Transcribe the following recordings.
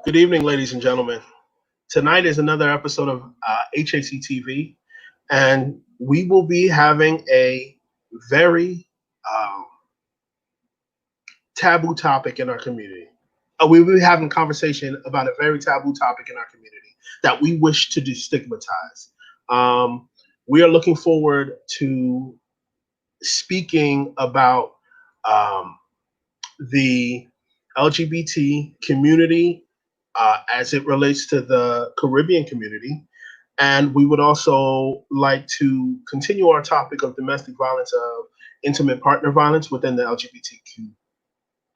Good evening, ladies and gentlemen. Tonight is another episode of HAC TV, and we will be having a very taboo topic in our community. We will be having a conversation about a very taboo topic in our community that we wish to destigmatize. We are looking forward to speaking about the LGBT community as it relates to the Caribbean community. And we would also like to continue our topic of domestic violence, of intimate partner violence within the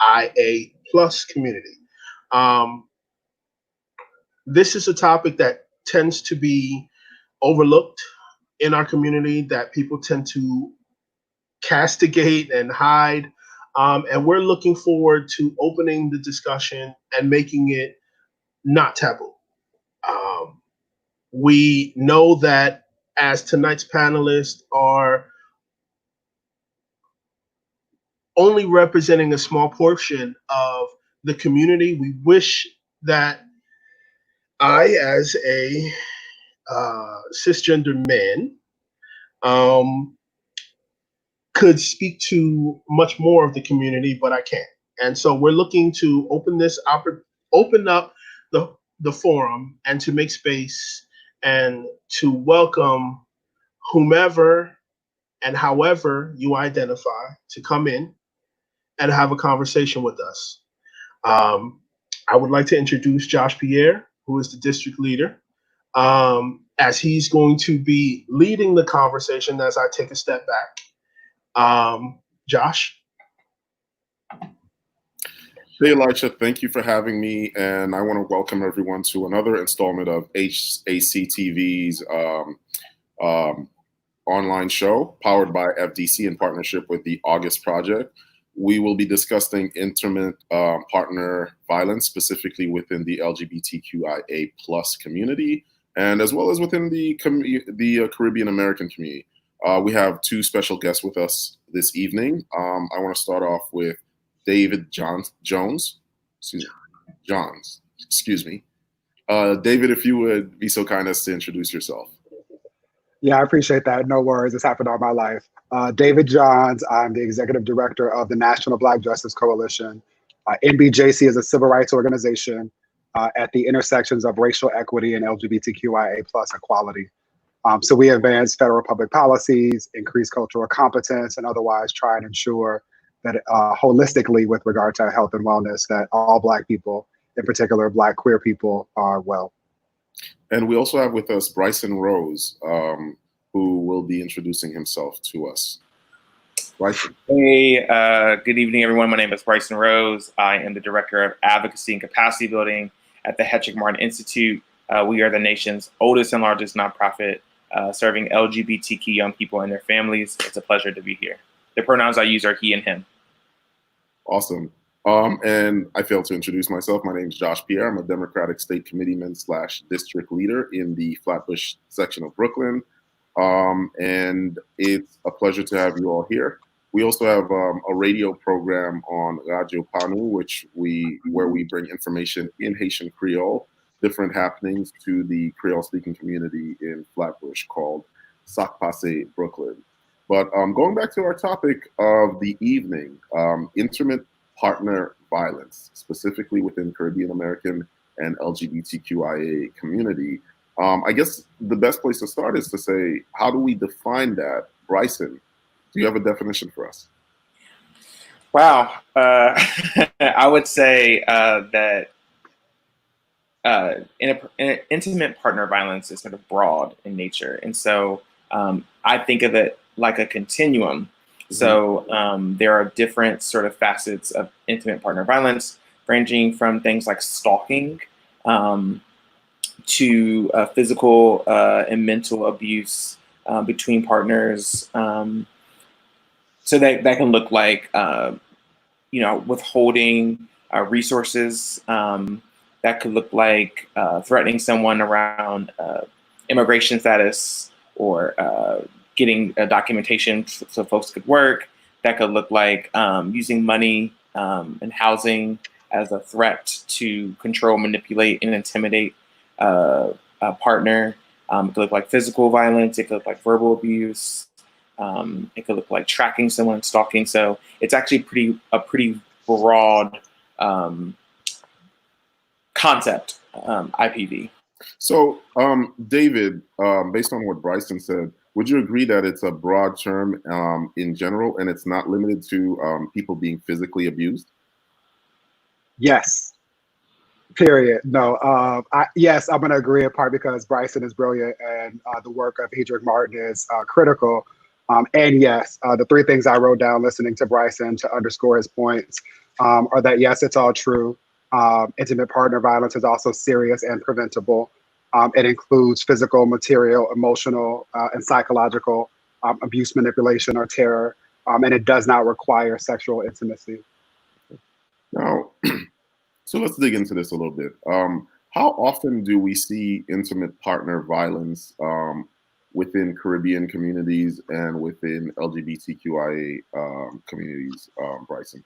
LGBTQIA plus community. This is a topic that tends to be overlooked in our community, that people tend to castigate and hide. And we're looking forward to opening the discussion and making it not taboo. We know that as tonight's panelists are only representing a small portion of the community, we wish that I, as a cisgender man, could speak to much more of the community, but I can't. And so we're looking to open up the forum and to make space and to welcome whomever and however you identify to come in and have a conversation with us. I would like to introduce Josh Pierre, who is the district leader, as he's going to be leading the conversation as I take a step back. Josh? Hey, Elisha, thank you for having me, and I want to welcome everyone to another installment of HAC TV's online show, powered by FDC in partnership with the August Project. We will be discussing intimate partner violence, specifically within the LGBTQIA plus community, and as well as within the Caribbean American community. We have two special guests with us this evening. I want to start off with David Johns. David, if you would be so kind as to introduce yourself. Yeah, I appreciate that. No worries. It's happened all my life. David Johns. I'm the executive director of the National Black Justice Coalition. NBJC is a civil rights organization at the intersections of racial equity and LGBTQIA plus equality. So we advance federal public policies, increase cultural competence, and otherwise try and ensure that holistically, with regard to health and wellness, that all Black people, in particular Black queer people, are well. And we also have with us Bryson Rose, who will be introducing himself to us. Bryson. Hey, good evening, everyone. My name is Bryson Rose. I am the Director of Advocacy and Capacity Building at the Hetrick Martin Institute. We are the nation's oldest and largest nonprofit serving LGBTQ young people and their families. It's a pleasure to be here. The pronouns I use are he and him. Awesome. And I failed to introduce myself. My name is Josh Pierre. I'm a Democratic State Committeeman / District Leader in the Flatbush section of Brooklyn. And it's a pleasure to have you all here. We also have a radio program on Radio Panu, where we bring information in Haitian Creole, different happenings to the Creole-speaking community in Flatbush, called Sac Passe Brooklyn. But going back to our topic of the evening, intimate partner violence, specifically within Caribbean American and LGBTQIA community. I guess the best place to start is to say, how do we define that? Bryson, do you have a definition for us? Wow. I would say that intimate partner violence is sort of broad in nature. And so I think of it like a continuum. So there are different sort of facets of intimate partner violence, ranging from things like stalking to physical and mental abuse between partners. So that can look like, withholding resources. That could look like threatening someone around immigration status or getting documentation so folks could work. That could look like using money and housing as a threat to control, manipulate, and intimidate a partner. It could look like physical violence. It could look like verbal abuse. It could look like tracking someone, stalking. So it's actually a pretty broad concept, IPV. So, David, based on what Bryson said, would you agree that it's a broad term in general, and it's not limited to people being physically abused? Yes. Period. No. Yes, I'm going to agree in part because Bryson is brilliant and the work of Hedrick Martin is critical. And yes, the three things I wrote down listening to Bryson to underscore his points are that, yes, it's all true. Intimate partner violence is also serious and preventable. It includes physical, material, emotional, and psychological abuse, manipulation, or terror. And it does not require sexual intimacy. Now, so let's dig into this a little bit. How often do we see intimate partner violence within Caribbean communities and within LGBTQIA communities, Bryson?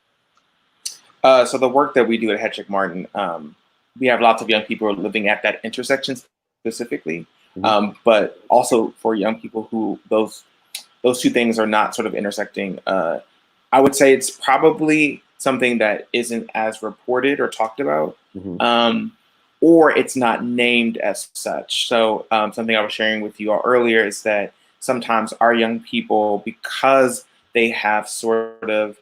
So the work that we do at Hedrick Martin, we have lots of young people living at that intersection specifically, but also for young people who those two things are not sort of intersecting. I would say it's probably something that isn't as reported or talked about, or it's not named as such. So something I was sharing with you all earlier is that sometimes our young people, because they have sort of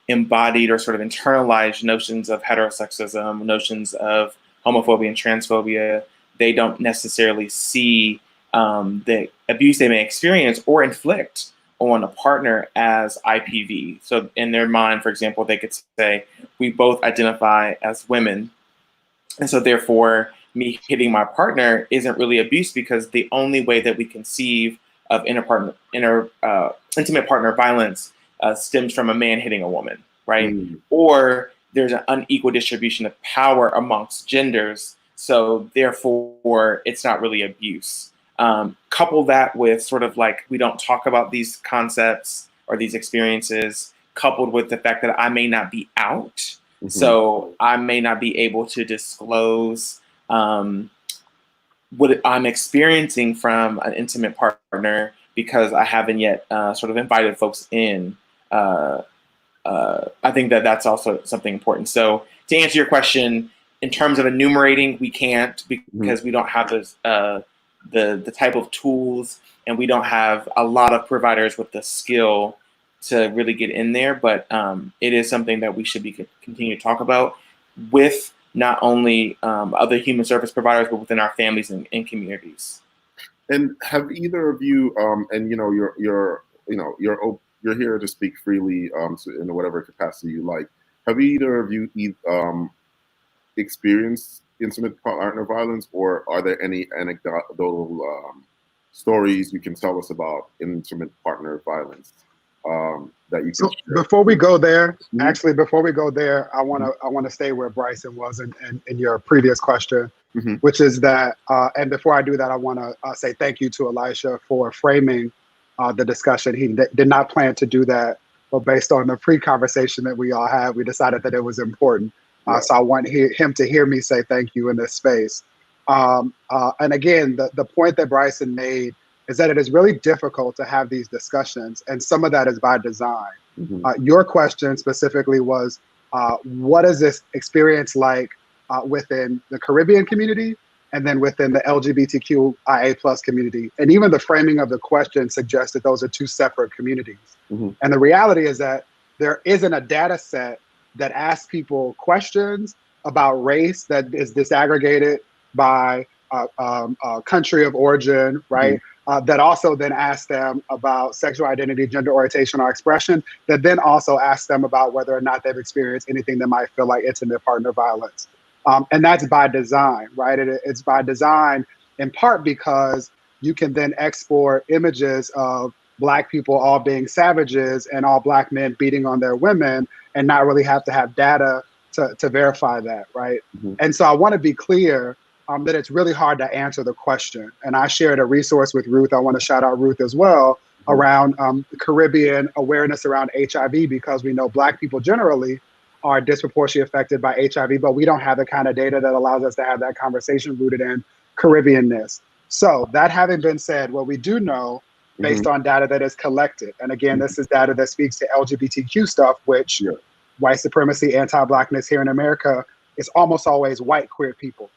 embodied or sort of internalized notions of heterosexism, notions of homophobia and transphobia, they don't necessarily see the abuse they may experience or inflict on a partner as IPV. So in their mind, for example, they could say, we both identify as women. And so therefore, me hitting my partner isn't really abuse because the only way that we conceive of intimate partner violence stems from a man hitting a woman, right? Or there's an unequal distribution of power amongst genders. So therefore, it's not really abuse. Couple that with sort of like, we don't talk about these concepts or these experiences, coupled with the fact that I may not be out. So I may not be able to disclose what I'm experiencing from an intimate partner because I haven't yet sort of invited folks in. I think that that's also something important. So to answer your question, in terms of enumerating, we can't because we don't have this, the type of tools, and we don't have a lot of providers with the skill to really get in there. But it is something that we should be continue to talk about with not only other human service providers, but within our families and communities. And have either of you, and you're here to speak freely in whatever capacity you like. Have either of you experienced intimate partner violence, or are there any anecdotal stories you can tell us about intimate partner violence that you can share? Before we go there, before we go there, I want to stay where Bryson was in your previous question, which is that, and before I do that, I want to say thank you to Elisha for framing the discussion. He did not plan to do that, but based on the pre-conversation that we all had, we decided that it was important. So I want him to hear me say thank you in this space. And again, the point that Bryson made is that it is really difficult to have these discussions, and some of that is by design. Your question specifically was, what is this experience like within the Caribbean community and then within the LGBTQIA+ community? And even the framing of the question suggests that those are two separate communities. And the reality is that there isn't a data set that asks people questions about race that is disaggregated by country of origin, right? That also then asks them about sexual identity, gender orientation, or expression, that then also asks them about whether or not they've experienced anything that might feel like intimate partner violence. And that's by design, right? It's by design in part because you can then export images of Black people all being savages and all Black men beating on their women and not really have to have data to verify that, right? And so I want to be clear that it's really hard to answer the question. And I shared a resource with Ruth. I want to shout out Ruth as well around the Caribbean awareness around HIV, because we know Black people generally are disproportionately affected by HIV, but we don't have the kind of data that allows us to have that conversation rooted in Caribbeanness. So that having been said, what we do know based on data that is collected, and again, this is data that speaks to LGBTQ stuff, which white supremacy, anti-Blackness here in America is almost always white queer people.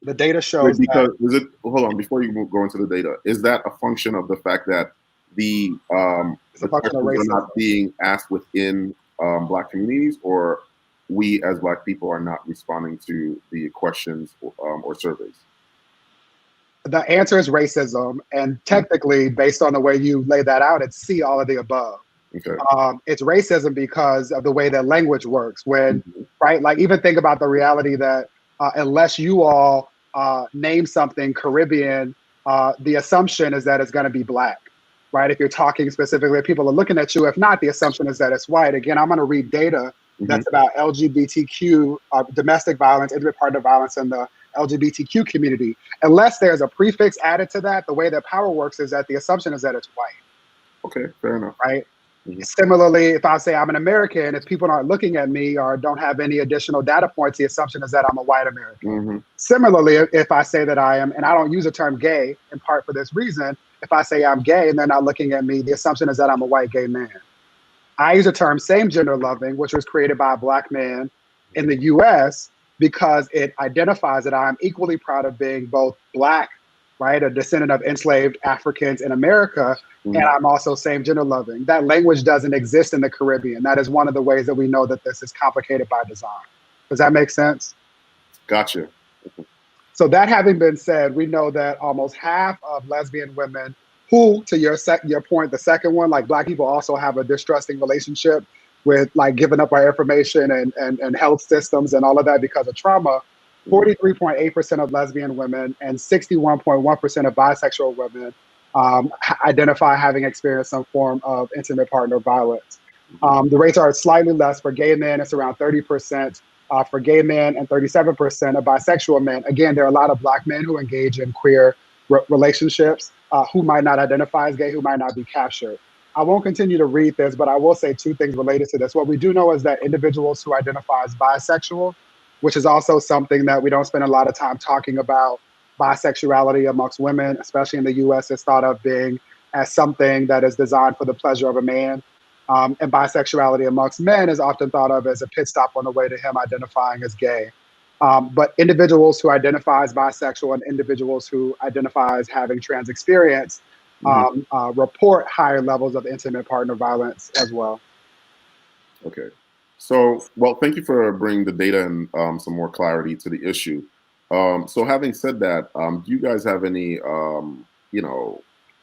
The data shows because is it, hold on, before you go into the data, is that a function of the fact that the questions are not being asked within Black communities, or we as Black people are not responding to the questions or surveys? The answer is racism, and technically, based on the way you lay that out, it's C, all of the above. Okay. It's racism because of the way that language works. When, right, like even think about the reality that unless you all name something Caribbean, the assumption is that it's going to be Black, right? If you're talking specifically, people are looking at you. If not, the assumption is that it's white. Again, I'm going to read data that's about LGBTQ, domestic violence, intimate partner violence, and the LGBTQ community. Unless there's a prefix added to that, the way that power works is that the assumption is that it's white. Okay, fair enough. Right? Similarly, if I say I'm an American, if people aren't looking at me or don't have any additional data points, the assumption is that I'm a white American. Similarly, if I say that I am, and I don't use the term gay in part for this reason, if I say I'm gay and they're not looking at me, the assumption is that I'm a white gay man. I use the term same gender loving, which was created by a Black man in the US because it identifies that I'm equally proud of being both Black, right, a descendant of enslaved Africans in America, and I'm also same gender loving. That language doesn't exist in the Caribbean. That is one of the ways that we know that this is complicated by design. Does that make sense? Gotcha. So that having been said, we know that almost half of lesbian women who, to your point, the second one, like Black people also have a distrusting relationship with like giving up our information and health systems and all of that because of trauma. 43.8% of lesbian women and 61.1% of bisexual women identify having experienced some form of intimate partner violence. The rates are slightly less for gay men. It's around 30% for gay men and 37% of bisexual men. Again, there are a lot of Black men who engage in queer relationships who might not identify as gay, who might not be captured. I won't continue to read this, but I will say two things related to this. What we do know is that individuals who identify as bisexual, which is also something that we don't spend a lot of time talking about, bisexuality amongst women, especially in the US, is thought of being as something that is designed for the pleasure of a man. And bisexuality amongst men is often thought of as a pit stop on the way to him identifying as gay. But individuals who identify as bisexual and individuals who identify as having trans experience report higher levels of intimate partner violence as well. Okay. So, well, thank you for bringing the data and some more clarity to the issue. So having said that, do you guys have any,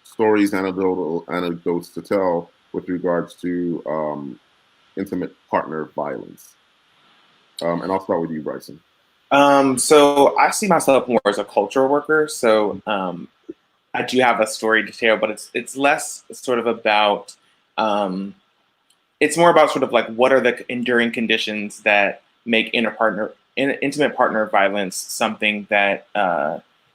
stories, anecdotes to tell with regards to intimate partner violence? And I'll start with you, Bryson. So I see myself more as a cultural worker. So I do have a story to tell, but it's less sort of about, it's more about sort of like what are the enduring conditions that make intimate partner violence something that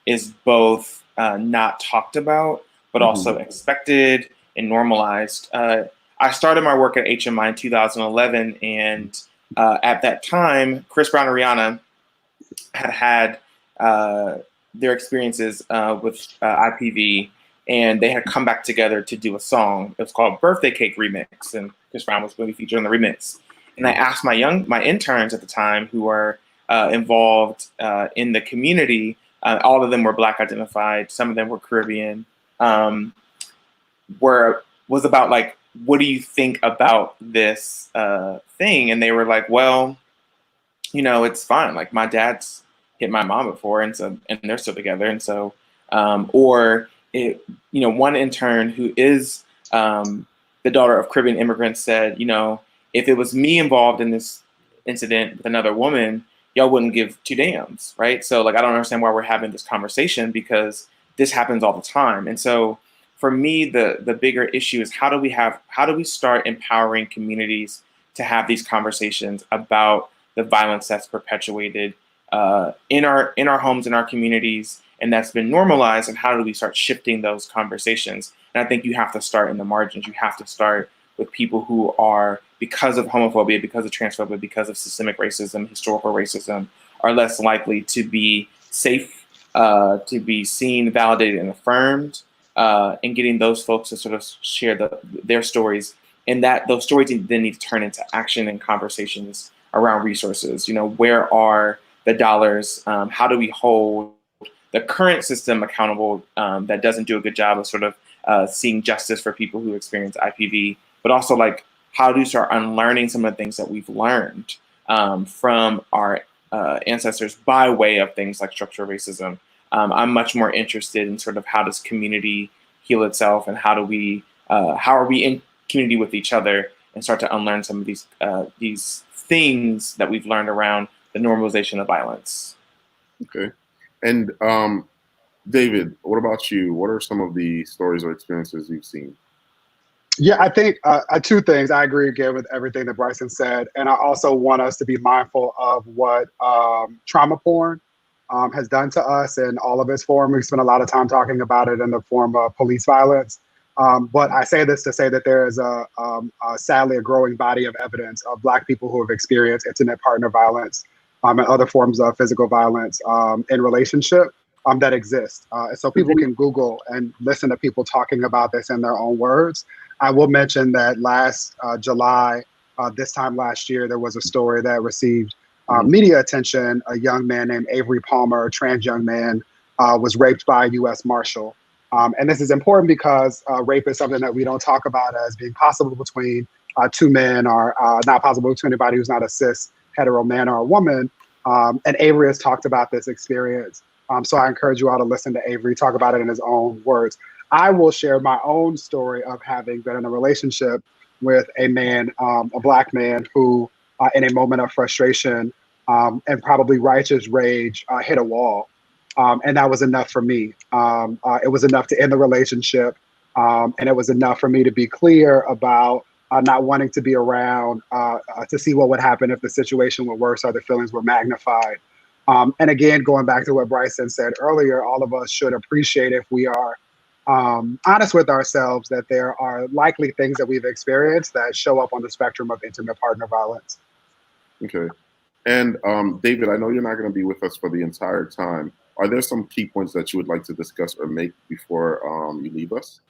is both not talked about, but also expected and normalized. I started my work at HMI in 2011, and at that time, Chris Brown and Rihanna had their experiences with IPV, and they had come back together to do a song. It was called Birthday Cake Remix, and Chris Brown was going to be featured in the remix. And I asked my interns at the time who were involved in the community, all of them were Black identified, some of them were Caribbean, was about like, what do you think about this thing? And they were like, well, it's fine. Like my dad's hit my mom before, and they're still together. And so, one intern who is the daughter of Caribbean immigrants said, if it was me involved in this incident with another woman, y'all wouldn't give two damns, right? So like, I don't understand why we're having this conversation, because this happens all the time. And so for me, the bigger issue is how do we start empowering communities to have these conversations about the violence that's perpetuated in our homes, in our communities, and that's been normalized, and how do we start shifting those conversations? And I think you have to start in the margins. You have to start with people who are because of homophobia, because of transphobia, because of systemic racism, historical racism, are less likely to be safe, to be seen, validated, and affirmed, and getting those folks to sort of share their stories, and that those stories then need to turn into action and conversations around resources. Where are the dollars? How do we hold the current system accountable that doesn't do a good job of sort of seeing justice for people who experience IPV, but also like how do you start unlearning some of the things that we've learned from our ancestors by way of things like structural racism. I'm much more interested in sort of how does community heal itself, and how are we in community with each other and start to unlearn some of these things that we've learned around the normalization of violence. Okay. And David, what about you? What are some of the stories or experiences you've seen? Yeah, I think two things. I agree again with everything that Bryson said. And I also want us to be mindful of what trauma porn has done to us in all of its form. We spent a lot of time talking about it in the form of police violence. But I say this to say that there is sadly a growing body of evidence of Black people who have experienced intimate partner violence and other forms of physical violence in relationship that exist. And so people can Google and listen to people talking about this in their own words. I will mention that last July, this time last year, there was a story that received media attention. A young man named Avery Palmer, a trans young man, was raped by a U.S. Marshal. And this is important because rape is something that we don't talk about as being possible between two men, or not possible between anybody who's not a cis hetero man or a woman. And Avery has talked about this experience. So I encourage you all to listen to Avery talk about it in his own words. I will share my own story of having been in a relationship with a man, a Black man, who in a moment of frustration and probably righteous rage hit a wall. And that was enough for me. It was enough to end the relationship. And it was enough for me to be clear about not wanting to be around to see what would happen if the situation were worse or the feelings were magnified. And again, going back to what Bryson said earlier, all of us should appreciate, if we are honest with ourselves, that there are likely things that we've experienced that show up on the spectrum of intimate partner violence. Okay. And David, I know you're not going to be with us for the entire time. Are there some key points that you would like to discuss or make before you leave us?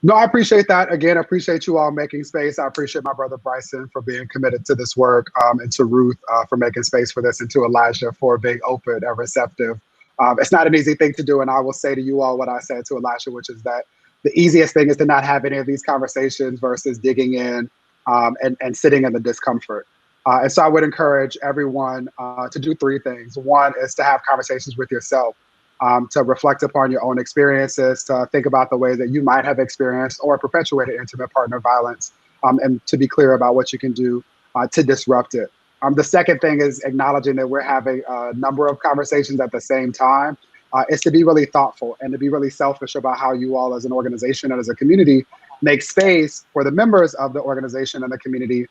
No, I appreciate that. Again, I appreciate you all making space. I appreciate my brother Bryson for being committed to this work, and to Ruth for making space for this, and to Elijah for being open and receptive. It's not an easy thing to do, and I will say to you all what I said to Elijah, which is that the easiest thing is to not have any of these conversations versus digging in and sitting in the discomfort. And so I would encourage everyone to do three things. One is to have conversations with yourself, to reflect upon your own experiences, to think about the ways that you might have experienced or perpetuated intimate partner violence, and to be clear about what you can do to disrupt it. The second thing is acknowledging that we're having a number of conversations at the same time, is to be really thoughtful and to be really selfish about how you all as an organization and as a community make space for the members of the organization and the community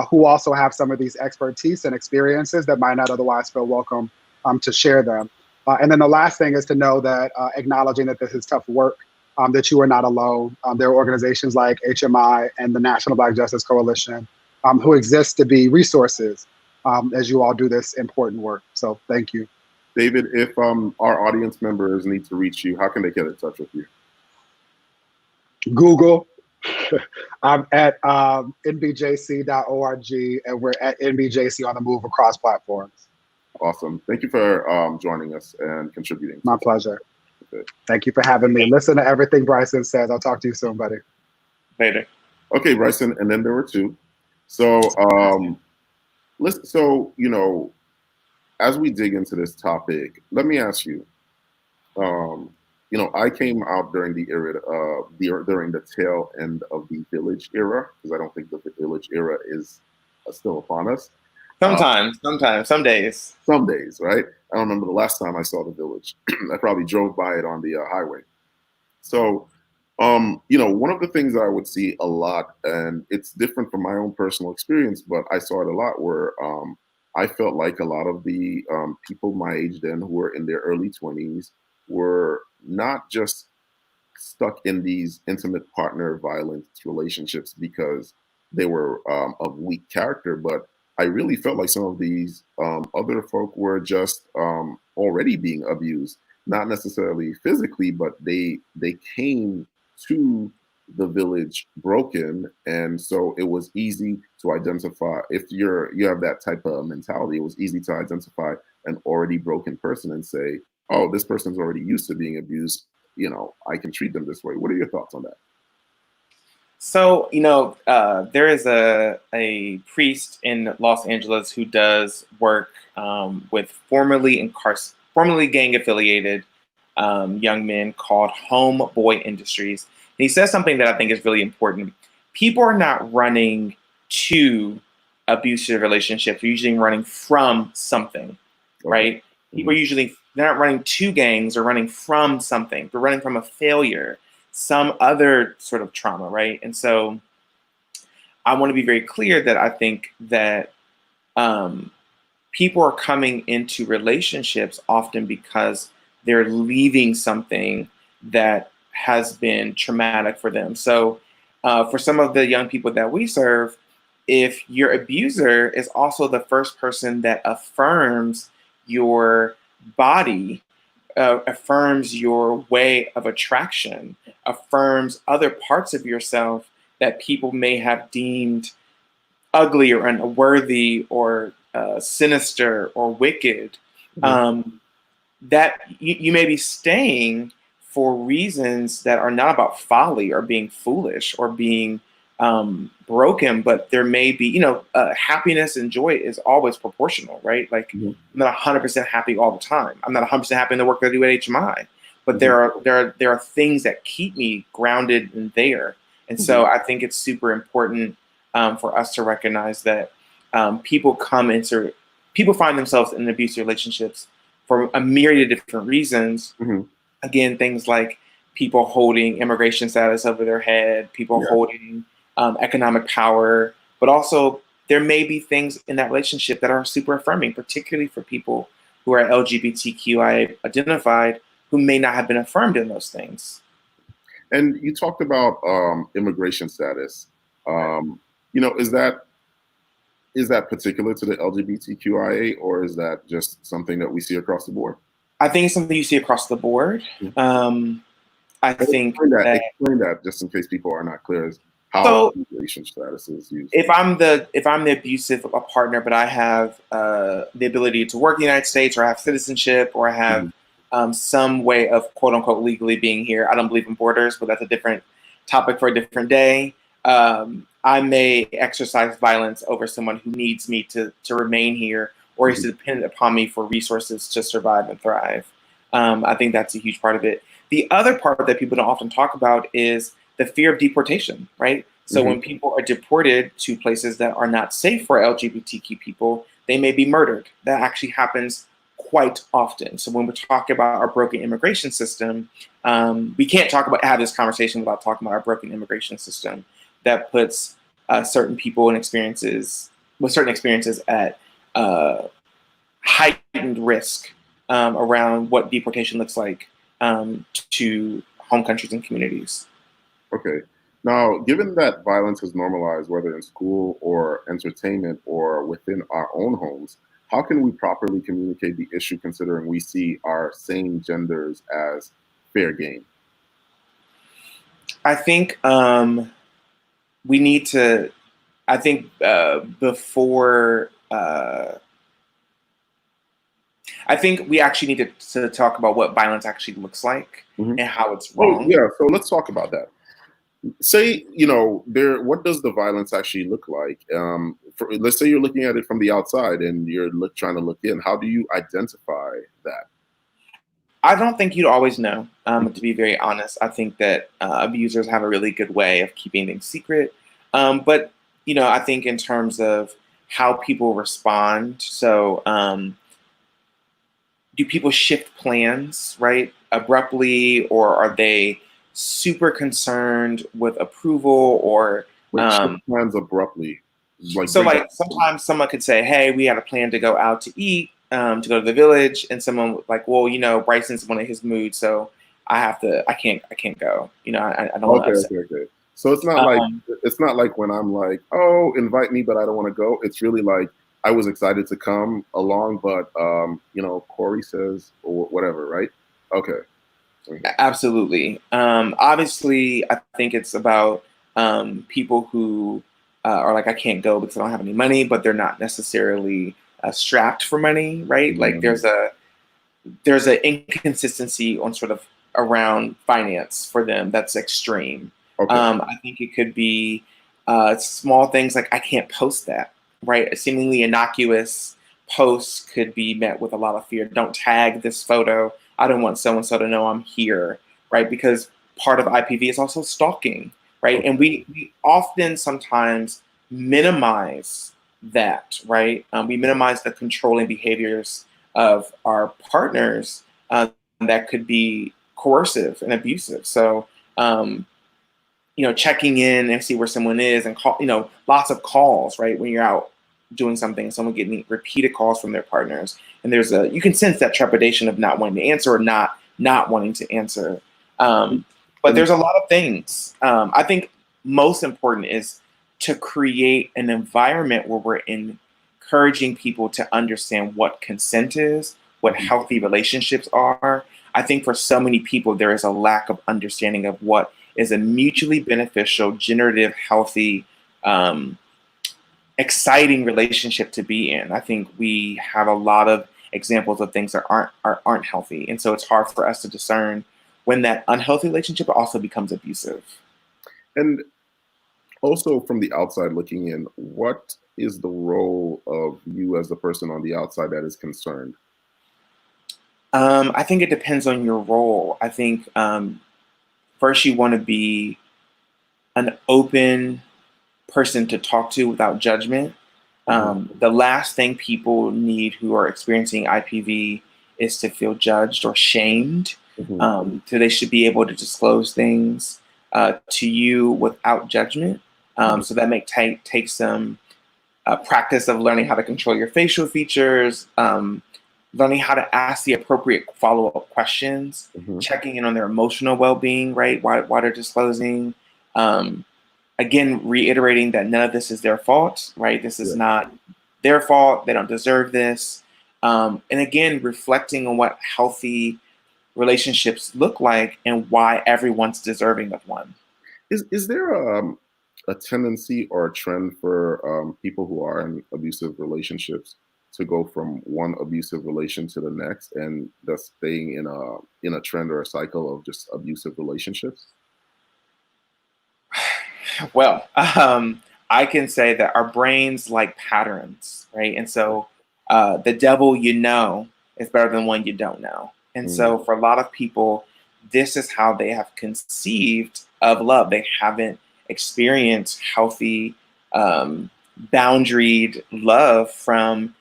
who also have some of these expertise and experiences that might not otherwise feel welcome to share them. And then the last thing is to know that acknowledging that this is tough work, that you are not alone. There are organizations like HMI and the National Black Justice Coalition who exist to be resources as you all do this important work. So thank you. David, if our audience members need to reach you, how can they get in touch with you? Google. I'm at nbjc.org, and we're at NBJC on the move across platforms. Awesome. Thank you for joining us and contributing. My pleasure. Okay. Thank you for having me. Listen to everything Bryson says. I'll talk to you soon, buddy. Later. Okay, Bryson, and then there were two. So, as we dig into this topic, let me ask you, I came out during the era during the tail end of the Village era, because I don't think that the Village era is still upon us. Sometimes, some days. Some days, right? I don't remember the last time I saw the Village. I probably drove by it on the highway. So, one of the things I would see a lot, and it's different from my own personal experience, but I saw it a lot, where I felt like a lot of the people my age then, who were in their early 20s, were not just stuck in these intimate partner violence relationships because they were of weak character, but I really felt like some of these other folk were just already being abused, not necessarily physically, but they came to the village broken, and so it was easy to identify. If you have that type of mentality, it was easy to identify an already broken person and say, oh, this person's already used to being abused, you know, I can treat them this way. What are your thoughts on that? So, there is a priest in Los Angeles who does work with formerly gang affiliated young men called Homeboy Industries. And he says something that I think is really important. People are not running to abusive relationships. They're usually running from something, right? People are they're not running to gangs or running from something. They're running from a failure, some other sort of trauma, right? And so I want to be very clear that I think that people are coming into relationships often because they're leaving something that has been traumatic for them. So for some of the young people that we serve, if your abuser is also the first person that affirms your body, affirms your way of attraction, affirms other parts of yourself that people may have deemed ugly or unworthy or sinister or wicked, that you may be staying for reasons that are not about folly or being foolish or being broken, but there may be, happiness and joy is always proportional, right? Like I'm not 100% happy all the time. I'm not 100% happy in the work that I do at HMI, but there are things that keep me grounded and there. And so I think it's super important for us to recognize that people find themselves in abusive relationships for a myriad of different reasons. Again, things like people holding immigration status over their head, people holding economic power, but also there may be things in that relationship that are super affirming, particularly for people who are LGBTQIA identified, who may not have been affirmed in those things. And you talked about immigration status. Is that particular to the LGBTQIA, or is that just something that we see across the board? I think it's something you see across the board. I think explain that just in case people are not clear as how immigration status is used. If I'm the abusive partner, but I have the ability to work in the United States, or I have citizenship, or I have some way of quote unquote legally being here. I don't believe in borders, but that's a different topic for a different day. I may exercise violence over someone who needs me to remain here, or is dependent upon me for resources to survive and thrive. I think that's a huge part of it. The other part that people don't often talk about is the fear of deportation, right? So when people are deported to places that are not safe for LGBTQ people, they may be murdered. That actually happens quite often. So when we talk about our broken immigration system, we can't have this conversation without talking about our broken immigration system that puts certain people and certain experiences at heightened risk around what deportation looks like to home countries and communities. Okay. Now, given that violence is normalized, whether in school or entertainment or within our own homes, how can we properly communicate the issue considering we see our same genders as fair game? I think we need to, I think we actually need to talk about what violence actually looks like and how it's wrong. Yeah, so let's talk about that. Say, what does the violence actually look like? Let's say you're looking at it from the outside and you're trying to look in. How do you identify that? I don't think you'd always know, to be very honest. I think that abusers have a really good way of keeping things secret. But, I think in terms of how people respond, so do people shift plans, right, abruptly, or are they super concerned with approval or shift plans abruptly? Sometimes someone could say, hey, we had a plan to go out to eat, to go to the village, and someone like, well, Bryson's one of his moods, so I can't go. I don't know. Okay. So it's not like when I'm like, oh, invite me, but I don't want to go. It's really like I was excited to come along, but Corey says or whatever, right? Okay. Absolutely. Obviously, I think it's about people who are like, I can't go because I don't have any money, but they're not necessarily strapped for money, right? Like there's an inconsistency on sort of around finance for them that's extreme. Okay. I think it could be small things like I can't post that, right? A seemingly innocuous post could be met with a lot of fear. Don't tag this photo. I don't want so-and-so to know I'm here, right? Because part of IPV is also stalking, right? Okay. And we often sometimes minimize that, right? We minimize the controlling behaviors of our partners that could be coercive and abusive. So, checking in and see where someone is and call, lots of calls, right? When you're out doing something, someone getting repeated calls from their partners. And you can sense that trepidation of not wanting to answer or not wanting to answer. But there's a lot of things. I think most important is to create an environment where we're encouraging people to understand what consent is, what healthy relationships are. I think for so many people, there is a lack of understanding of what is a mutually beneficial, generative, healthy, exciting relationship to be in. I think we have a lot of examples of things that aren't healthy. And so it's hard for us to discern when that unhealthy relationship also becomes abusive. And also from the outside looking in, what is the role of you as the person on the outside that is concerned? I think it depends on your role. I think first you want to be an open person to talk to without judgment. The last thing people need who are experiencing IPV is to feel judged or shamed. So they should be able to disclose things to you without judgment. So that may take some practice of learning how to control your facial features, learning how to ask the appropriate follow-up questions, checking in on their emotional well-being, right? Why they're disclosing. Again, reiterating that none of this is their fault, right? This is not their fault. They don't deserve this. And again, reflecting on what healthy relationships look like and why everyone's deserving of one. Is there a tendency or a trend for people who are in abusive relationships to go from one abusive relation to the next and thus staying in a trend or a cycle of just abusive relationships? Well, I can say that our brains like patterns, right? And so the devil you know is better than one you don't know. And so for a lot of people, this is how they have conceived of love. They haven't experienced healthy, boundaried love from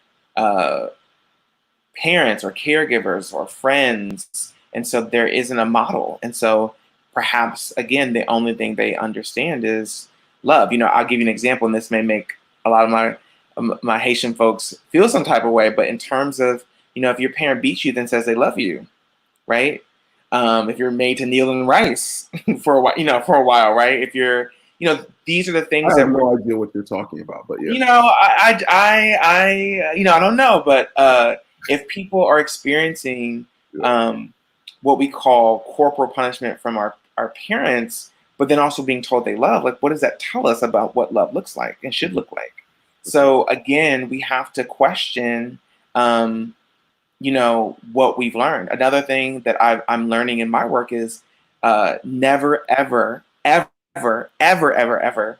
parents or caregivers or friends. And so there isn't a model. And so perhaps, again, the only thing they understand is love. I'll give you an example, and this may make a lot of my Haitian folks feel some type of way. But in terms of, if your parent beats you, then says they love you, right? If you're made to kneel in rice for a while, right? If you're, these are the things I have that no idea what you're talking about, but yeah. I don't know, but if people are experiencing what we call corporal punishment from our parents, but then also being told they love, like, what does that tell us about what love looks like and should look like? So again, we have to question, what we've learned. Another thing that I'm learning in my work is never, ever, ever, ever, ever, ever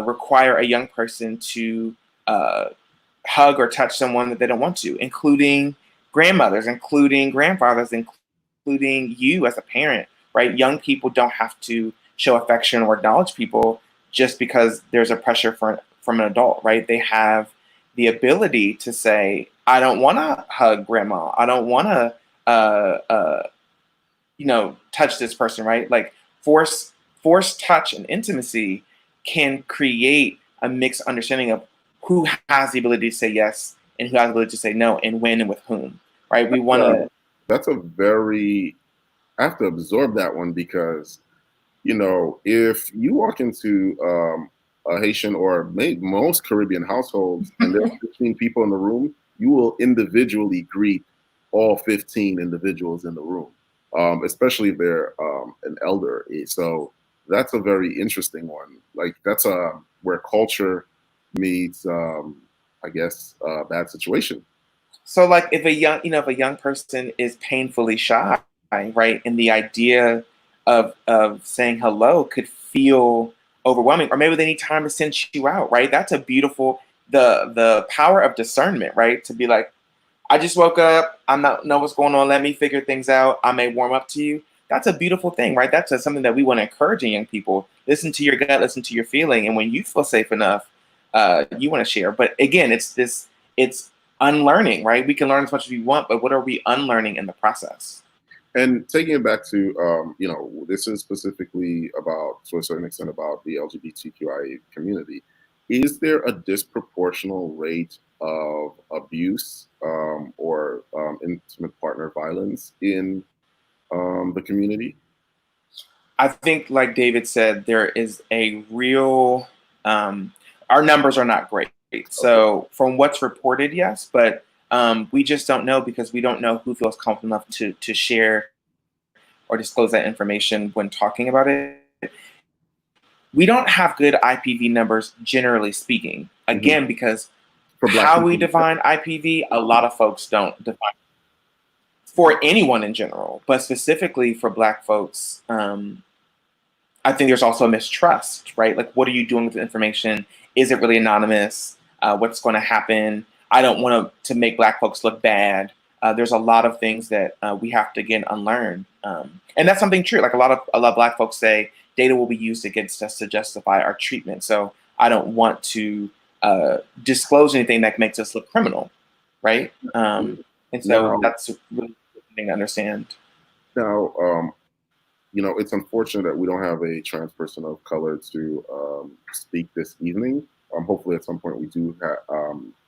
require a young person to hug or touch someone that they don't want to, including grandmothers, including grandfathers, including you as a parent, right? Young people don't have to show affection or acknowledge people just because there's a pressure from an adult, right? They have the ability to say, I don't want to hug grandma. I don't want to, touch this person, right? Like forced touch and intimacy can create a mixed understanding of who has the ability to say yes and who has the ability to say no, and when and with whom, right? We want to. I have to absorb that one because, if you walk into a Haitian or most Caribbean households and there are 15 people in the room, you will individually greet all 15 individuals in the room, especially if they're an elder. So that's a very interesting one. Like that's where culture meets, I guess, a bad situation. So like if a young person is painfully shy, right, and the idea of saying hello could feel overwhelming, or maybe they need time to send you out, right? That's a beautiful the power of discernment, right? To be like, I just woke up, I'm not know what's going on, let me figure things out. I may warm up to you. That's a beautiful thing, right? That's something that we want to encourage in young people. Listen to your gut, listen to your feeling, and when you feel safe enough, you want to share. But again, it's unlearning, right? We can learn as much as we want, but what are we unlearning in the process? And taking it back to, this is specifically about, to a certain extent, about the LGBTQIA community. Is there a disproportional rate of abuse or intimate partner violence in the community? I think, like David said, there is a real, our numbers are not great. So from what's reported, yes, but we just don't know because we don't know who feels comfortable enough to share or disclose that information when talking about it. We don't have good IPV numbers, generally speaking. Again, because how we define IPV, a lot of folks don't define for anyone in general, but specifically for Black folks. I think there's also a mistrust, right? Like, what are you doing with the information? Is it really anonymous? What's going to happen? I don't want to make Black folks look bad. There's a lot of things that we have to, again, unlearn. And that's something true. Like a lot of Black folks say, data will be used against us to justify our treatment. So I don't want to disclose anything that makes us look criminal, right? And so that's really important thing to understand. Now, it's unfortunate that we don't have a trans person of color to speak this evening. Hopefully at some point we do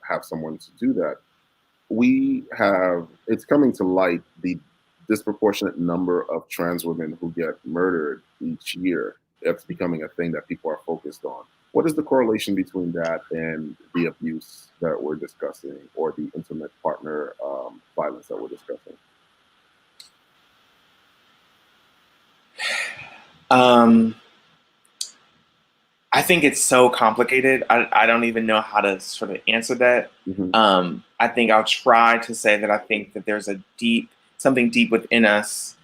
have someone to do that. It's coming to light the disproportionate number of trans women who get murdered each year. It's becoming a thing that people are focused on. What is the correlation between that and the abuse that we're discussing, or the intimate partner violence that we're discussing? I think it's so complicated. I don't even know how to sort of answer that. I think I'll try to say that I think that there's something deep within us,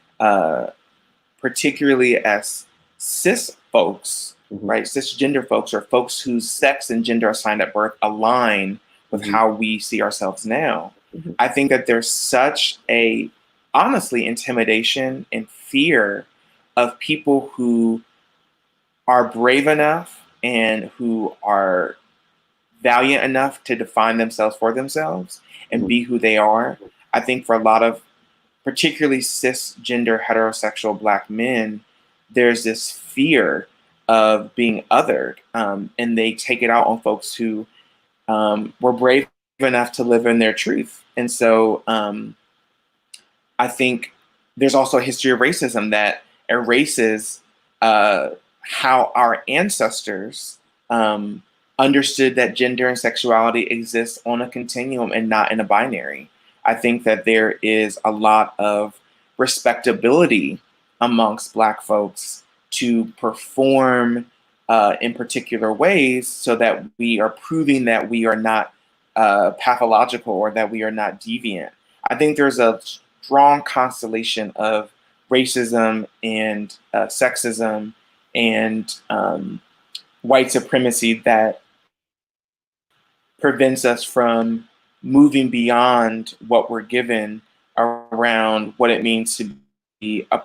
particularly as cis folks, right? Cisgender folks, or folks whose sex and gender assigned at birth align with how we see ourselves now. I think that there's such a, honestly, intimidation and fear of people who are brave enough and who are valiant enough to define themselves for themselves and be who they are. I think for a lot of particularly cisgender heterosexual Black men, there's this fear of being othered, and they take it out on folks who were brave enough to live in their truth. And so I think there's also a history of racism that erases how our ancestors understood that gender and sexuality exists on a continuum and not in a binary. I think that there is a lot of respectability amongst Black folks to perform in particular ways so that we are proving that we are not pathological or that we are not deviant. I think there's a strong constellation of racism and sexism and white supremacy that prevents us from moving beyond what we're given around what it means to be a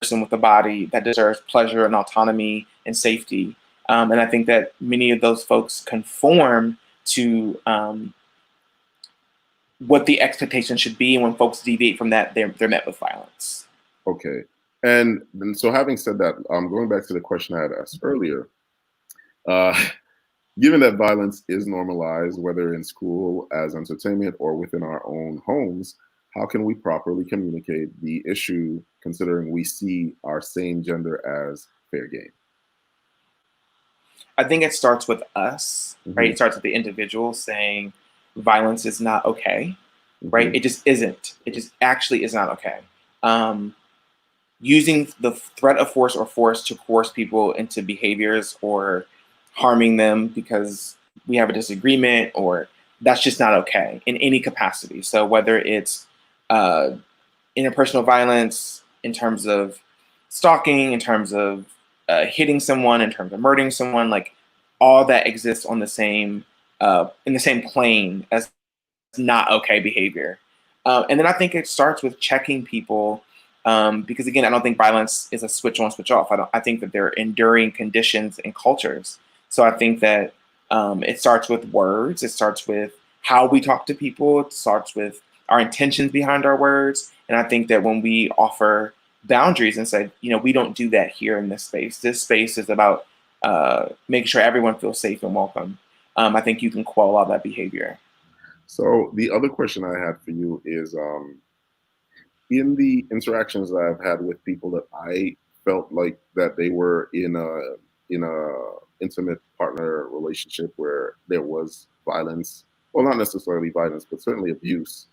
person with a body that deserves pleasure and autonomy and safety. And I think that many of those folks conform to what the expectation should be, and when folks deviate from that, they're met with violence. Okay. And so having said that, going back to the question I had asked earlier, given that violence is normalized, whether in school, as entertainment, or within our own homes, how can we properly communicate the issue, considering we see our same gender as fair game? I think it starts with us, right? It starts with the individual saying violence is not okay, right? It just isn't. It just actually is not okay. Using the threat of force or force to coerce people into behaviors or harming them because we have a disagreement, or that's just not okay in any capacity. So whether it's interpersonal violence in terms of stalking, in terms of hitting someone, in terms of murdering someone, like all that exists on the same in the same plane as not okay behavior. And then I think it starts with checking people. Because again, I don't think violence is a switch on, switch off. I think that there are enduring conditions and cultures. So I think that it starts with words. It starts with how we talk to people. It starts with our intentions behind our words. And I think that when we offer boundaries and say, we don't do that here in this space. This space is about making sure everyone feels safe and welcome. I think you can quell all that behavior. So the other question I had for you is, in the interactions that I've had with people that I felt like that they were in a intimate partner relationship where there was violence, well, not necessarily violence, but certainly abuse,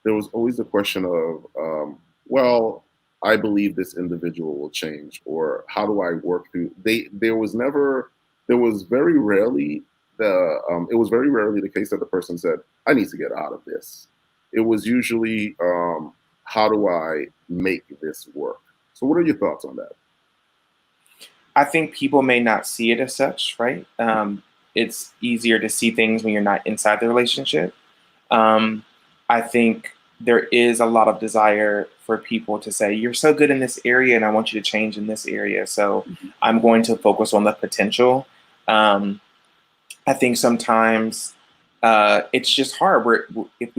there was always the question of, well, I believe this individual will change, or how do I work through? There was very rarely the case that the person said, I need to get out of this. It was usually, how do I make this work? So what are your thoughts on that? I think people may not see it as such, right? It's easier to see things when you're not inside the relationship. I think there is a lot of desire for people to say, you're so good in this area and I want you to change in this area. So I'm going to focus on the potential. I think sometimes it's just hard. If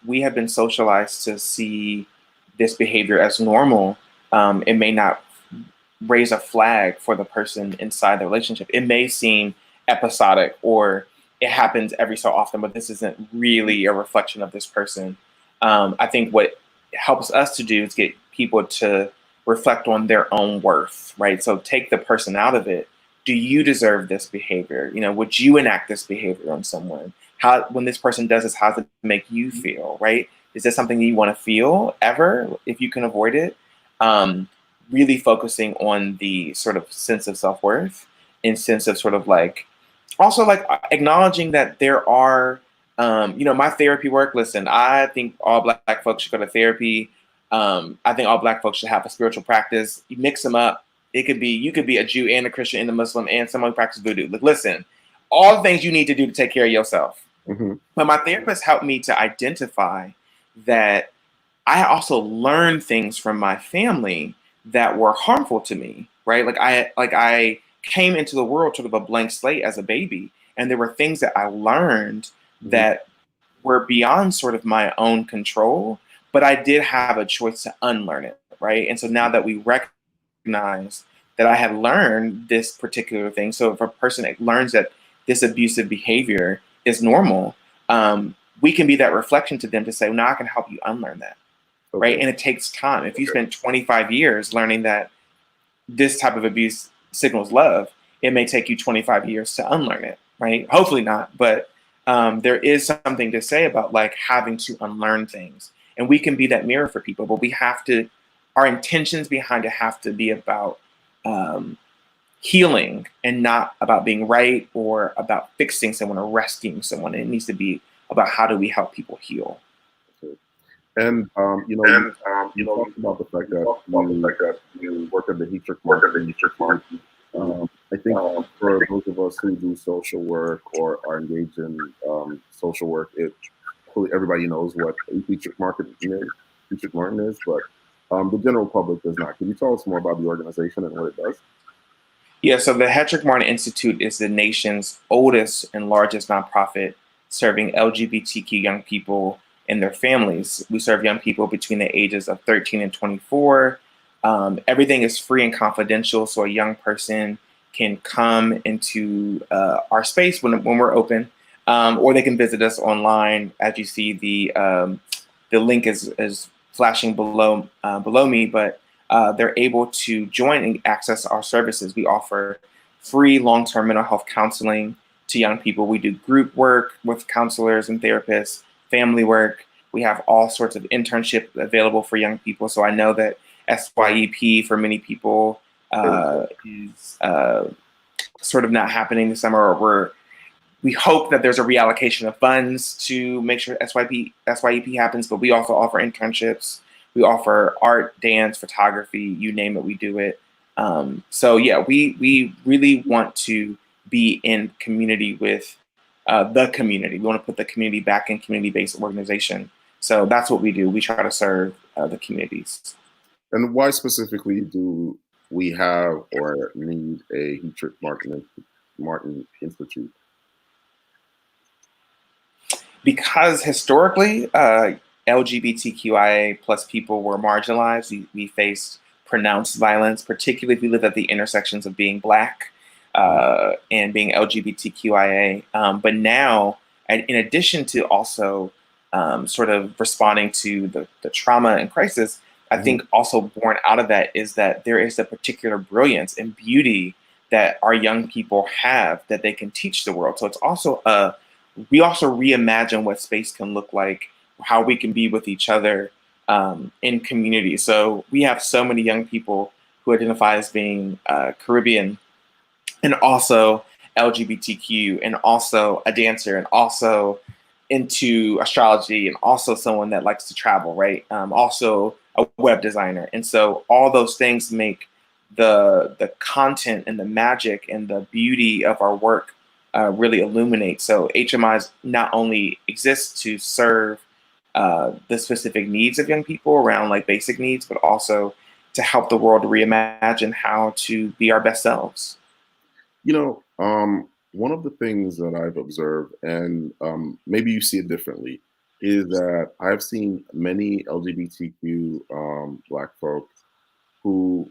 we have been socialized to see this behavior as normal, it may not raise a flag for the person inside the relationship. It may seem episodic or it happens every so often, but this isn't really a reflection of this person. I think what helps us to do is get people to reflect on their own worth, right? So take the person out of it. Do you deserve this behavior? Would you enact this behavior on someone? When this person does this, how does it make you feel, right? Is this something that you want to feel ever, if you can avoid it? Really focusing on the sort of sense of self-worth and sense of sort of also acknowledging that there are, my therapy work, listen, I think all Black folks should go to therapy. I think all Black folks should have a spiritual practice. You mix them up. You could be a Jew and a Christian and a Muslim and someone who practices voodoo. Listen, all the things you need to do to take care of yourself. But my therapist helped me to identify that I also learned things from my family that were harmful to me, right? I came into the world sort of a blank slate as a baby, and there were things that I learned that were beyond sort of my own control, but I did have a choice to unlearn it, right? And so now that we recognize that I had learned this particular thing, so if a person learns that this abusive behavior is normal, we can be that reflection to them to say, now I can help you unlearn that. Okay. Right. And it takes time. If you spend 25 years learning that this type of abuse signals love, it may take you 25 years to unlearn it. Right. Hopefully not. But there is something to say about having to unlearn things. And we can be that mirror for people. But our intentions behind it have to be about healing and not about being right or about fixing someone or rescuing someone. It needs to be about how do we help people heal. And you talked about the fact that you work at the Heatrick Market. I think for those of us who do social work or are engaged in social work, everybody knows what a Heatrick Market is. Heatrick Martin is, but the general public does not. Can you tell us more about the organization and what it does? Yeah, so the Hetrick Martin Institute is the nation's oldest and largest nonprofit serving LGBTQ young people and their families. We serve young people between the ages of 13 and 24. Everything is free and confidential, so a young person can come into our space when we're open, or they can visit us online. As you see, the link is flashing below me, but they're able to join and access our services. We offer free long-term mental health counseling to young people. We do group work with counselors and therapists, family work. We have all sorts of internship available for young people. So I know that SYEP for many people is sort of not happening this summer, or we hope that there's a reallocation of funds to make sure SYEP happens, but we also offer internships. We offer art, dance, photography, you name it, we do it. So yeah, we really want to be in community with the community. We want to put the community back in community-based organization. So that's what we do. We try to serve the communities. And why specifically do we have or need a Heatrick Martin Institute? Because historically, LGBTQIA plus people were marginalized. We faced pronounced violence, particularly if we live at the intersections of being Black and being LGBTQIA. But now, in addition to also sort of responding to the trauma and crisis, I think also born out of that is that there is a particular brilliance and beauty that our young people have that they can teach the world. So it's also we also reimagine what space can look like, how we can be with each other in community. So we have so many young people who identify as being Caribbean and also LGBTQ and also a dancer and also into astrology and also someone that likes to travel, right? Also a web designer. And so all those things make the content and the magic and the beauty of our work really illuminate. So HMIs not only exist to serve the specific needs of young people around like basic needs, but also to help the world reimagine how to be our best selves. You know, one of the things that I've observed, and maybe you see it differently, is that I've seen many LGBTQ Black folk who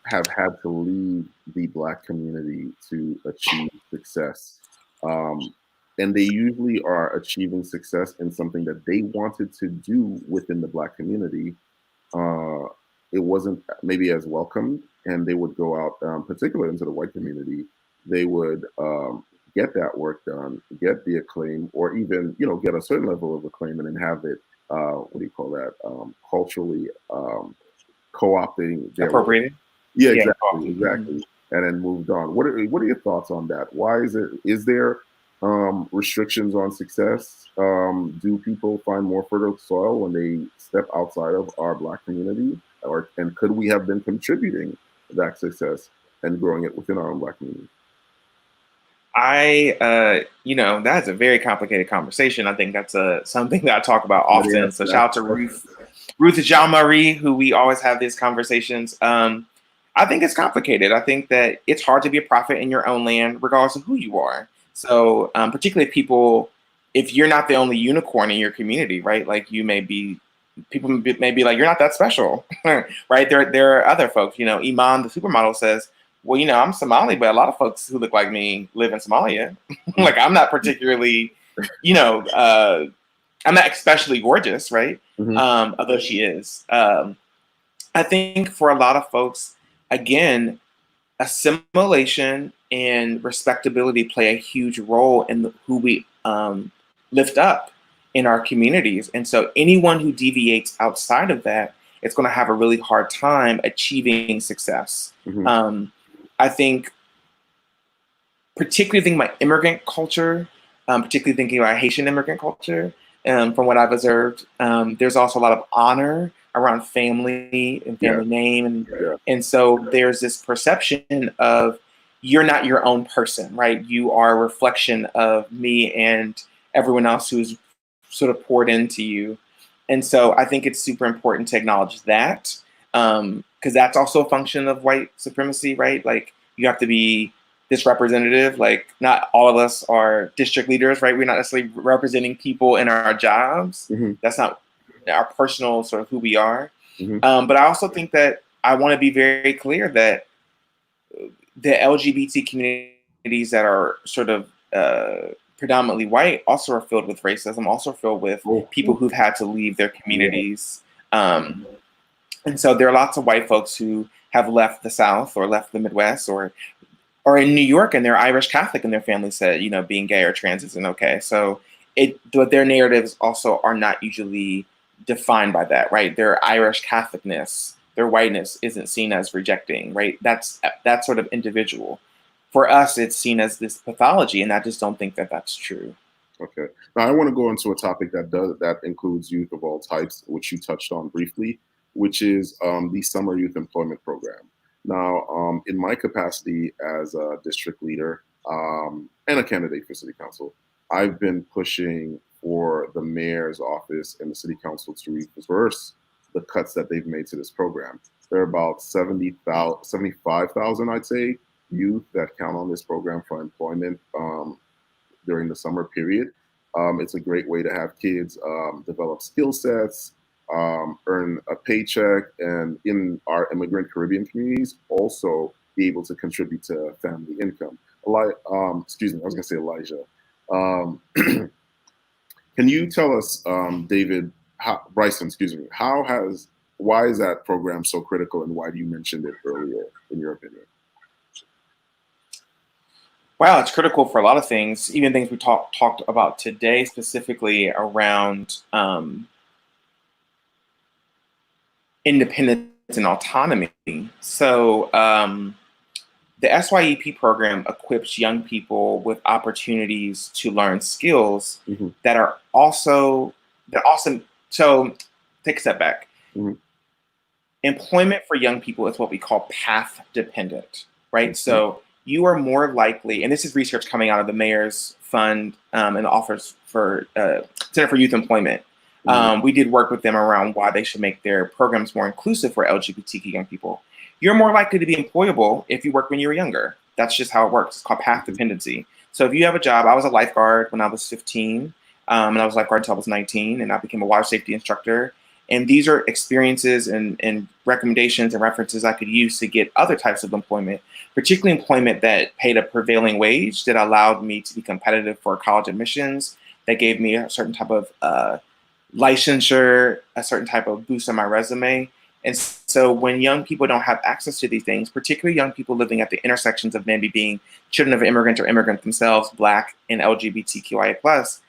have had to leave the Black community to achieve success. And they usually are achieving success in something that they wanted to do within the Black community. It wasn't maybe as welcomed, and they would go out, particularly into the white community. They would get that work done, get the acclaim, or even get a certain level of acclaim, and then have it culturally co-opting their appropriating. Yeah, exactly. And then moved on. What are your thoughts on that? Why is there restrictions on success? Do people find more fertile soil when they step outside of our Black community? And could we have been contributing that success and growing it within our own Black community? That's a very complicated conversation. I think that's something that I talk about often. So shout out to Ruth Jean-Marie, who we always have these conversations. I think it's complicated. I think that it's hard to be a prophet in your own land, regardless of who you are. So particularly if you're not the only unicorn in your community, right? Like people may be like, you're not that special, right? There are other folks, Iman, the supermodel, says, well, I'm Somali, but a lot of folks who look like me live in Somalia. Like, I'm not particularly, I'm not especially gorgeous, right? Although she is. I think for a lot of folks, again, assimilation and respectability play a huge role in who we lift up in our communities. And so anyone who deviates outside of that, it's going to have a really hard time achieving success. I think, particularly thinking about immigrant culture, particularly thinking about Haitian immigrant culture, from what I've observed, there's also a lot of honor around family and family name. And so there's this perception of you're not your own person, right? You are a reflection of me and everyone else who's sort of poured into you. And so I think it's super important to acknowledge that, because that's also a function of white supremacy, right? Like, you have to be this representative. Like, not all of us are district leaders, right? We're not necessarily representing people in our jobs. That's not our personal sort of who we are. But I also think that I want to be very clear that the LGBT communities that are sort of predominantly white also are filled with racism, also filled with people who've had to leave their communities And so there are lots of white folks who have left the South or left the Midwest or in New York, and they're Irish Catholic, and their family said, you know, being gay or trans isn't okay. So but their narratives also are not usually defined by that, right? Their Irish Catholicness, their whiteness isn't seen as rejecting, right? That's sort of individual. For us, it's seen as this pathology, and I just don't think that that's true. Okay. Now I want to go into a topic that includes youth of all types, which you touched on briefly, which is the Summer Youth Employment Program. Now, in my capacity as a district leader and a candidate for city council, I've been pushing for the mayor's office and the city council to reverse the cuts that they've made to this program. There are about 75,000, I'd say, youth that count on this program for employment during the summer period. It's a great way to have kids develop skill sets, earn a paycheck, and in our immigrant Caribbean communities, also be able to contribute to family income. Excuse me, I was gonna say Elijah. Can you tell us, Bryson, excuse me, why is that program so critical, and why do you mention it earlier, in your opinion? Wow, it's critical for a lot of things, even things we talked about today, specifically around independence and autonomy. So the SYEP program equips young people with opportunities to learn skills that are also, so take a step back. Employment for young people is what we call path dependent, right? So you are more likely, and this is research coming out of the Mayor's Fund and the Office for Center for Youth Employment. We did work with them around why they should make their programs more inclusive for LGBTQ young people. You're more likely to be employable if you work when you were younger. That's just how it works. It's called path dependency. So if you have a job, I was a lifeguard when I was 15, and I was a lifeguard until I was 19, and I became a water safety instructor. And these are experiences and recommendations and references I could use to get other types of employment, particularly employment that paid a prevailing wage that allowed me to be competitive for college admissions, that gave me a certain type of licensure, a certain type of boost on my resume. And so when young people don't have access to these things, particularly young people living at the intersections of maybe being children of immigrants or immigrants themselves, Black and LGBTQIA+,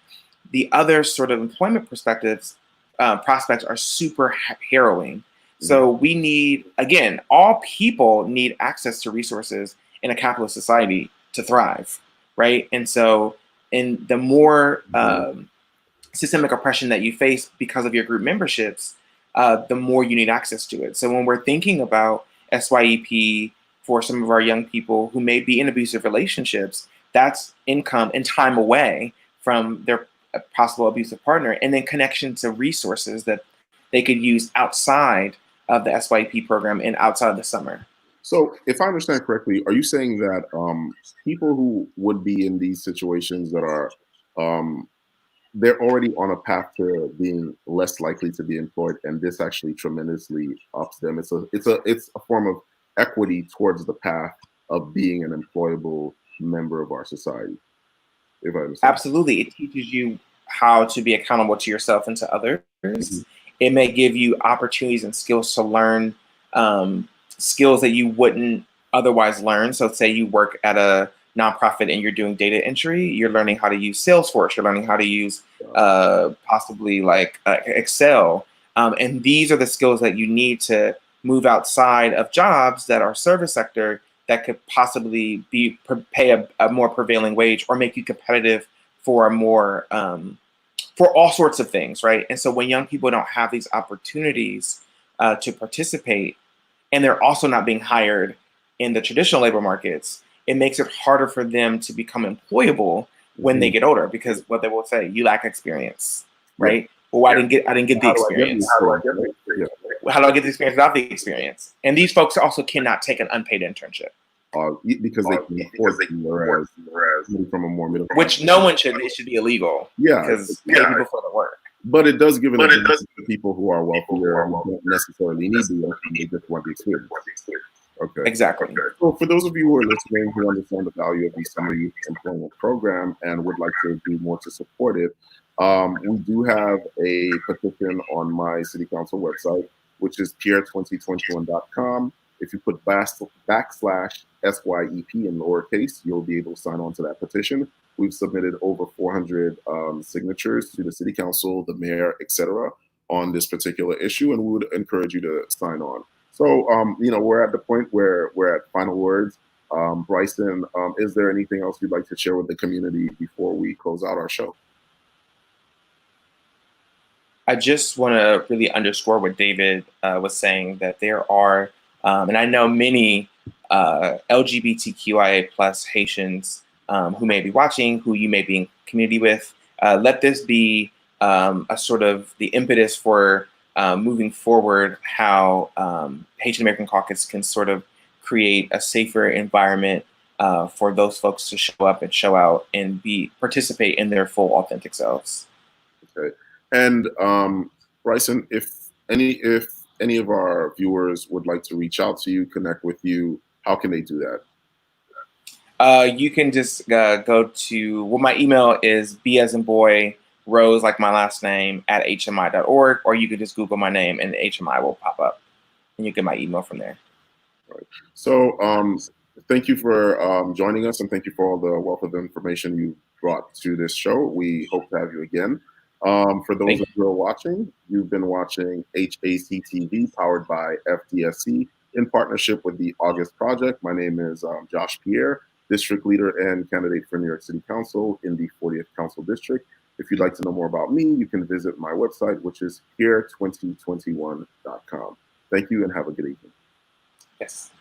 the other sort of employment prospects are super harrowing. So we need, again, all people need access to resources in a capitalist society to thrive, right? And so in the more systemic oppression that you face because of your group memberships, the more you need access to it. So when we're thinking about SYEP for some of our young people who may be in abusive relationships, that's income and time away from their possible abusive partner, and then connection to resources that they could use outside of the SYEP program and outside of the summer. So if I understand correctly, are you saying that people who would be in these situations that are they're already on a path to being less likely to be employed, and this actually tremendously ups them? It's a form of equity towards the path of being an employable member of our society, if I understand. Absolutely. It teaches you how to be accountable to yourself and to others. It may give you opportunities and skills to learn skills that you wouldn't otherwise learn. So say you work at a nonprofit and you're doing data entry, you're learning how to use Salesforce, you're learning how to use possibly like Excel. And these are the skills that you need to move outside of jobs that are service sector that could possibly pay a more prevailing wage or make you competitive for a more, for all sorts of things, right? And so when young people don't have these opportunities to participate, and they're also not being hired in the traditional labor markets, it makes it harder for them to become employable when they get older, because what they will say, you lack experience, right? Well, I didn't get the experience. How do I get the experience? How do I get the experience without the experience? And these folks also cannot take an unpaid internship. Because they can afford it, whereas from a more middle, which no one should. It should be illegal. Yeah, because pay people for the work. But it does give an advantage to people who are wealthier and don't necessarily need the work; they just want the experience. Okay, exactly. So for those of you who are listening who understand the value of the Summer Youth Employment Program and would like to do more to support it, we do have a petition on my city council website. which is pierre2021.com. If you put backslash SYEP in lowercase, you'll be able to sign on to that petition. We've submitted over 400 signatures to the city council, the mayor, etc., on this particular issue, and we would encourage you to sign on. So, we're at the point where we're at final words. Bryson, is there anything else you'd like to share with the community before we close out our show? I just want to really underscore what David was saying, that there are, and I know many LGBTQIA plus Haitians who may be watching, who you may be in community with. Let this be a sort of the impetus for moving forward, how Haitian American Caucus can sort of create a safer environment for those folks to show up and show out and participate in their full authentic selves. Okay. And Bryson, if any of our viewers would like to reach out to you, connect with you, how can they do that? You can just go to, well, my email is B as in boy, Rose, like my last name, @hmi.org, or you can just Google my name and HMI will pop up and you get my email from there. All right. So thank you for joining us, and thank you for all the wealth of information you brought to this show. We hope to have you again. For those of you who are watching, you've been watching HACTV powered by FDSC in partnership with the August Project. My name is Josh Pierre, District Leader and candidate for New York City Council in the 40th Council District. If you'd like to know more about me, you can visit my website, which is pierre2021.com. Thank you and have a good evening. Yes.